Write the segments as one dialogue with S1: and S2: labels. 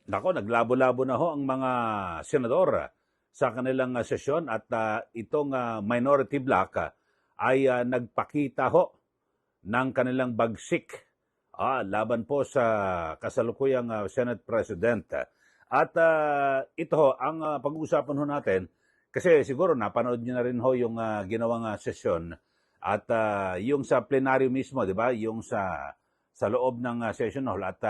S1: Nako, naglabo-labo na ho ang mga senador sa kanilang sesyon at itong minority bloc ay nagpakita ho ng kanilang bagsik laban po sa kasalukuyang Senate President. At ito ho, ang pag-uusapan ho natin, kasi siguro napanood niyo na rin ho yung ginawang sesyon at yung sa plenaryo mismo, di ba? Yung sa loob ng session hall at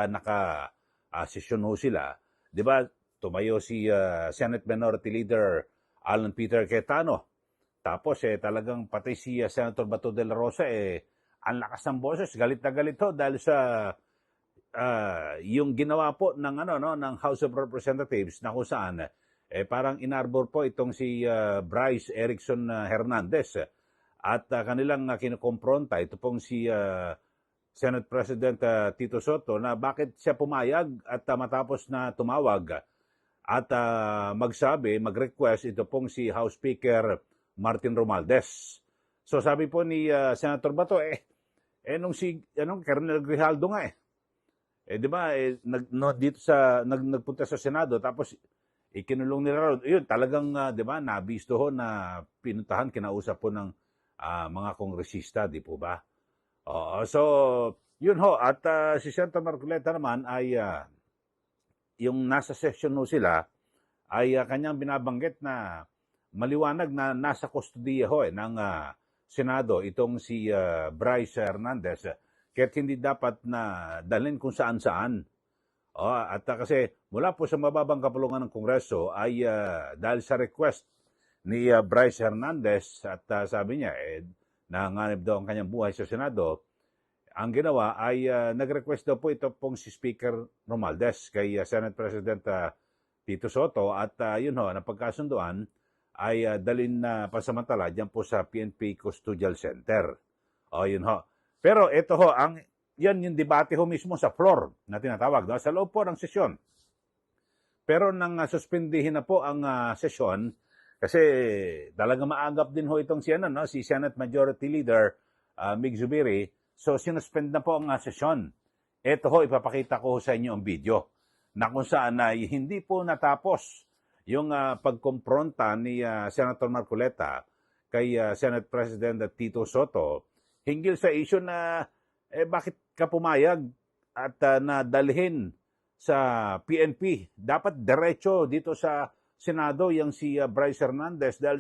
S1: session ho sila. Di ba, tumayo si Senate Minority Leader Alan Peter Cayetano. Tapos talagang pati si Senator Bato de la Rosa ang lakas ng boses, galit na galit ho dahil sa yung ginawa po ng ng House of Representatives na kung saan parang inarbor po itong si Bryce Erickson Hernandez at kanilang kinukompronta ito pong si Senate President Tito Soto na bakit siya pumayag at matapos na tumawag at mag-request ito pong si House Speaker Martin Romualdez. So sabi po ni Senator Bato, nung si Colonel Grijaldo nga di ba dito nagpunta sa Senado tapos ikinulong nila yun talagang di ba nabisto ho na pinuntahan kinausap po ng mga kongresista, di po ba? So, yun ho. At si Senator Marcoleta naman ay yung nasa session ho sila ay kanyang binabanggit na maliwanag na nasa kustodiya ho ng Senado itong si Bryce Hernandez. Kaya't hindi dapat na dalhin kung saan-saan. At kasi mula po sa mababang kapulungan ng Kongreso ay dahil sa request ni Bryce Hernandez at sabi niya nanganib daw ang kanyang buhay sa Senado, ang ginawa ay nag-request daw po ito pong si Speaker Romualdez kay Senate President Tito Soto at yun ho, napagkasunduan ay dalhin na pasamantala dyan po sa PNP Custodial Center. Yun ho. Pero ito ho, yan yung debate ho mismo sa floor na tinatawag, sa loob po ng sesyon. Pero nang suspendihin na po ang sesyon, kasi talaga maagap din ho itong si Senate Majority Leader Mig Zubiri. So sinuspend na po ang sesyon. Ito ho, ipapakita ko sa inyo ang video na kung saan hindi po natapos yung pagkompronta ni Senator Marcoleta kay Senate President Tito Soto hinggil sa issue na bakit ka pumayag at nadalhin sa PNP. Dapat diretso dito sa Senado yung si Bryce Hernandez dahil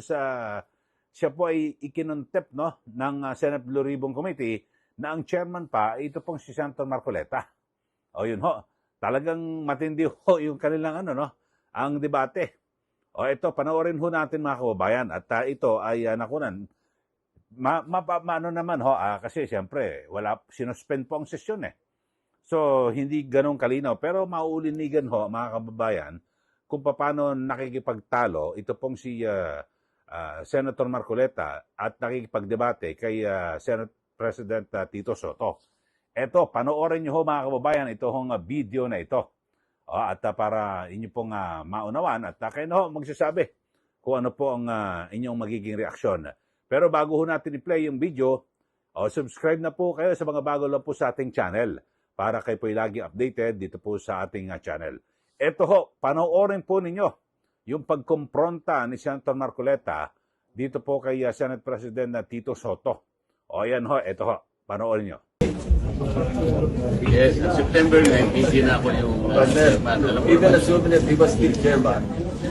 S1: siya po ay ikinontep ng Senate Blue Ribbon Committee na ang chairman pa ito pong si Senator Marcoleta. Yun ho. Talagang matindi ho yung kanilang ang debate. Ito, panoorin ho natin mga kababayan at ito ay nakunan. Naman ho, kasi siyempre sinuspend po ang sesyon So, hindi ganun kalinaw. Pero mauulinigan ho, mga kababayan, kung paano nakikipagtalo ito pong si Senator Marcoleta at nakikipagdebate kay Senate President Tito Soto. Ito, panoorin nyo ho mga kababayan, ito hong video na ito. At para inyo pong maunawan at kayo na ho magsasabi kung ano po ang inyong magiging reaksyon. Pero bago ho natin i-play yung video, subscribe na po kayo sa mga bago lang po sa ating channel para kayo po lagi updated dito po sa ating channel. Ito ho, panoorin po ninyo yung pagkompronta ni Senator Marcoleta dito po kay Senate President Tito Soto. Yan ho, ito ho, panoorin nyo.
S2: Yes, September 9, hindi na ako yung chairman.
S3: Even assuming that he was still chairman,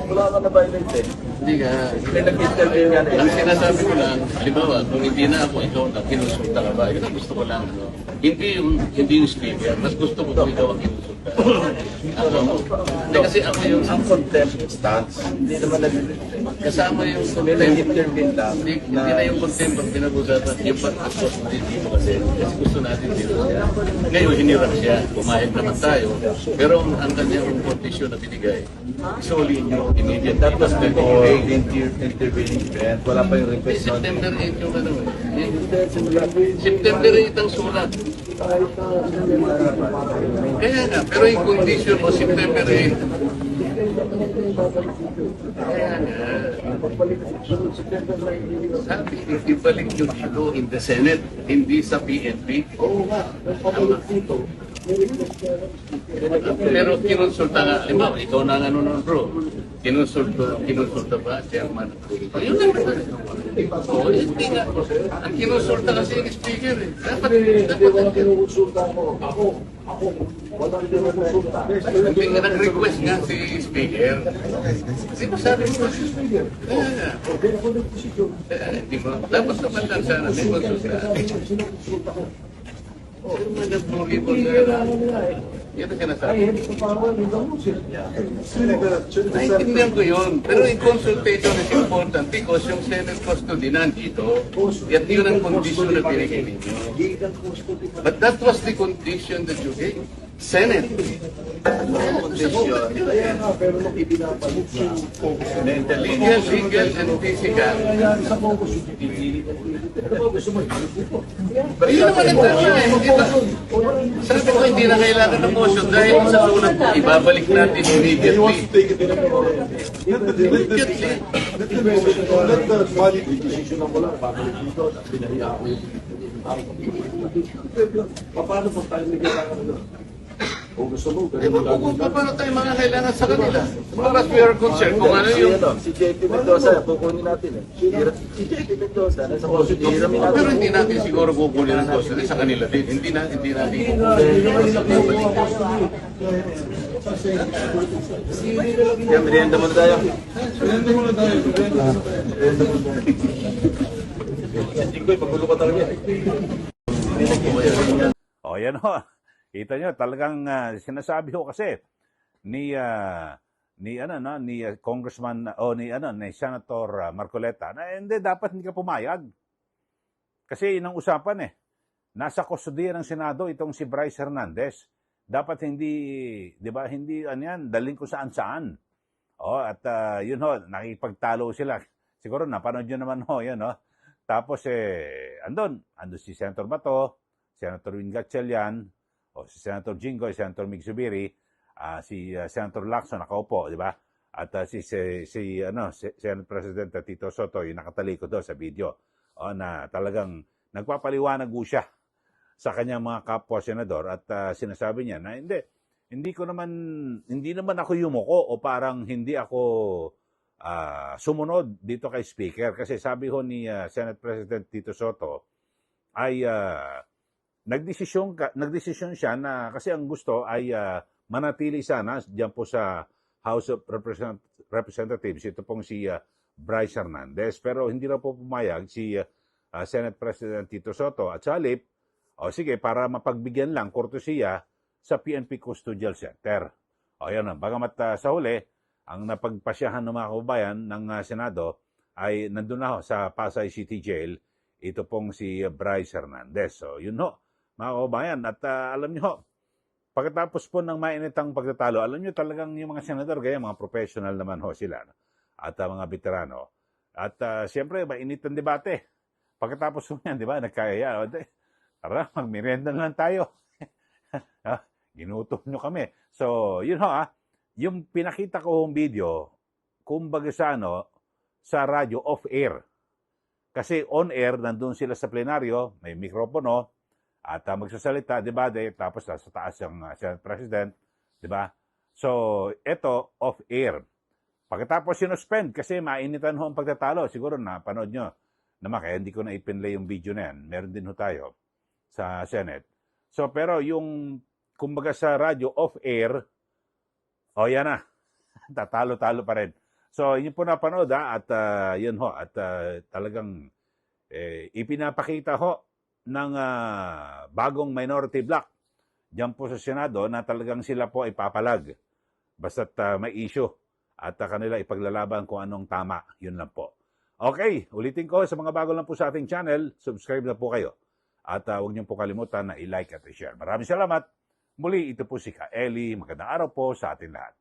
S3: wala ka na violate
S2: Hindi ka.
S3: May nag-intervene nga
S2: Ang sinasabi ko lang, halimbawa, kung hindi na ako, ikaw na kinusulta ka ba? Yun ang gusto ko lang. Hindi yung speaker, mas gusto ko kung ikaw ang kinusulta. Hindi kasi ako yung...
S3: Ang contempt stance, hindi naman
S2: Kasama yung
S3: may nag-intervene lang.
S2: Hindi na yung contempt ang pinag-usapan. Yung pag-asos dito kasi gusto natin dito siya. Ngayon, hinirap siya. Pumayag naman tayo. Pero ang kanyang condition na binigay, solely nyo, immediate.
S3: That was before intervening event. Wala pa yung request on.
S2: September 8 yung September 8 ang sulat. Kaya nga, pero yung condition mo, September 8. Kaya nga, sabi, ibalik nyo dito in the Senate, hindi sa PNP.
S3: Oo nga, nagpapalik dito.
S2: Pero kinonsulta nga, limbawa, ikaw na nga nun, bro. Kinonsulta ba, chairman? Ayun lang naman. Oo, hindi nga. Ang kinonsulta kasi yung speaker eh. Dapat hindi nga nag-request nga si speaker. Hindi mo sabi mo si speaker. Hindi mo. Dapat naman lang sana may konsulta. Pero manapulibol na. Yan ang sinasabi. Naintindihan ko yun. Pero yung consultation is important because yung Senate custody nandito, at yun ang condition na binigay ninyo. But that was the condition that you gave. Senate. Legal, and physical. Yun naman ang tama eh. Sabi ko, hindi na kailangan ng motion dahil sa sulat mo, ibabalik natin immediately.
S4: Paano po tayo nagkailangan nun? Kung gusto mo,
S2: Eh, kung paano tayo mga kailangan sa kanila? As we are concerned, kung ano yung...
S3: Si JP Mendoza, kukunin natin eh. Si JP Mendoza, nasa positive.
S2: Pero hindi natin siguro kukunin ang custody sa kanila din. Hindi natin kukunin.
S3: Kaya merienda muna tayo. Tingkoy, pagulo ka talaga.
S1: O yan ho. Kita nyo, talagang sinasabi ko kasi ni Congressman ni Senator Marcoleta na hindi dapat hindi ka pumayag. Kasi yun ang usapan eh. Nasa kustodiya ng Senado itong si Bryce Hernandez. Dapat hindi, 'di ba, hindi yan, dalhin ko saan-saan. At yun ho, nakipagtalo sila. Siguro napanood nyo naman ho, yan ho. Tapos andun si Senator Bato, Senator Win Gatchalian, si Senator Jinggoy, Senator Mig Zubiri, si Senator Lacson nakaupo, di ba? At si Senate President Tito Soto yung nakatalikod doon sa video. Na talagang nagpapaliwanag siya sa kanyang mga kapwa senador at sinasabi niya na hindi naman ako yumuko o parang hindi ako sumunod dito kay Speaker kasi sabi ho ni Senate President Tito Soto ay nagdesisyon siya na kasi ang gusto ay manatili sana diyan po sa House of Representatives ito pong si Bryce Hernandez pero hindi na po pumayag si Senate President Tito Soto at sa halip sige para mapagbigyan lang kortesiya sa PNP Custodial Center. Yan na, bagamat sa huli ang napagpasyahan ng mga kababayan ng Senado ay nandun na ho sa Pasay City Jail ito pong si Bryce Hernandez. So yun ho mga kababayan at alam niyo pagkatapos po ng mainitang pagtatalo, alam niyo talagang yung mga senador gaya mga professional naman ho sila at mga veterano. At siyempre mainit ang debate. Pagkatapos po yan, di ba, nagkaya, tara, magmerienda na lang tayo. Ginutom nyo kami. So, yun ho yung pinakita ko yung video, kumbaga sa radyo off-air. Kasi on-air, nandun sila sa plenaryo, may mikropono, at magsasalita, di ba? Tapos sa taas yung Senate President, di ba? So, ito, off-air. Pagkatapos sinuspend, kasi mainitan ho ang pagtatalo. Siguro napanood nyo. Naman, kaya hindi ko na ipinlay yung video na yan. Meron din ho tayo sa Senate. So, pero yung, kumbaga sa radyo, off-air, yan na. Tatalo-talo pa rin. So, yun po napanood at yun ho. At talagang ipinapakita ho ng bagong minority bloc diyan po sa Senado na talagang sila po ay papalag basta't may issue at kanila ipaglalaban kung anong tama. Yun lang po. Okay, ulitin ko sa mga bago lang po sa ating channel, subscribe na po kayo. At huwag niyo po kalimutan na i-like at i-share. Maraming salamat. Muli, ito po si Ka Eli. Magandang araw po sa atin lahat.